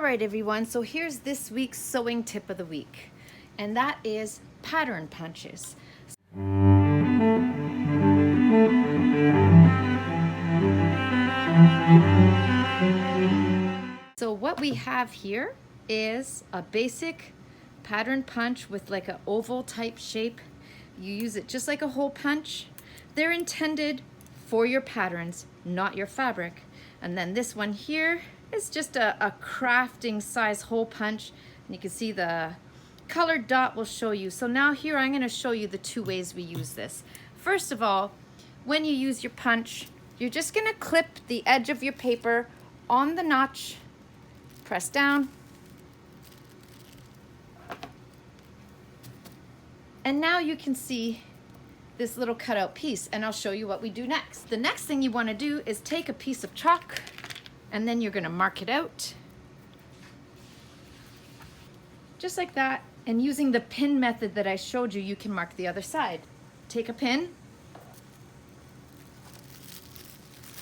right, everyone, so here's this week's sewing tip of the week, and that is pattern punches. So what we have here is a basic pattern punch with like an oval type shape. You use it just like a hole punch. They're intended for your patterns, not your fabric. And then this one here is just a crafting size hole punch. And you can see the colored dot will show you. So now here I'm going to show you the two ways we use this. First of all, when you use your punch, you're just going to clip the edge of your paper on the notch, press down, and now you can see this little cutout piece, and I'll show you what we do next. The next thing you want to do is take a piece of chalk, and then you're going to mark it out just like that. And using the pin method that I showed you, you can mark the other side. Take a pin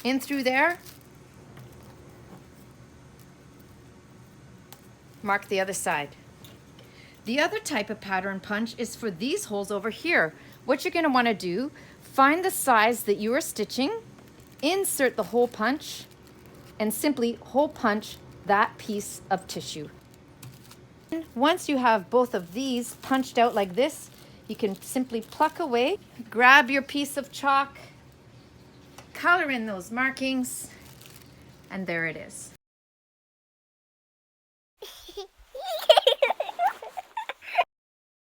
in through there, mark the other side. The other type of pattern punch is for these holes over here. What you're going to want to do, find the size that you are stitching, insert the hole punch, and simply hole punch that piece of tissue. Once you have both of these punched out like this, you can simply pluck away, grab your piece of chalk, color in those markings, and there it is.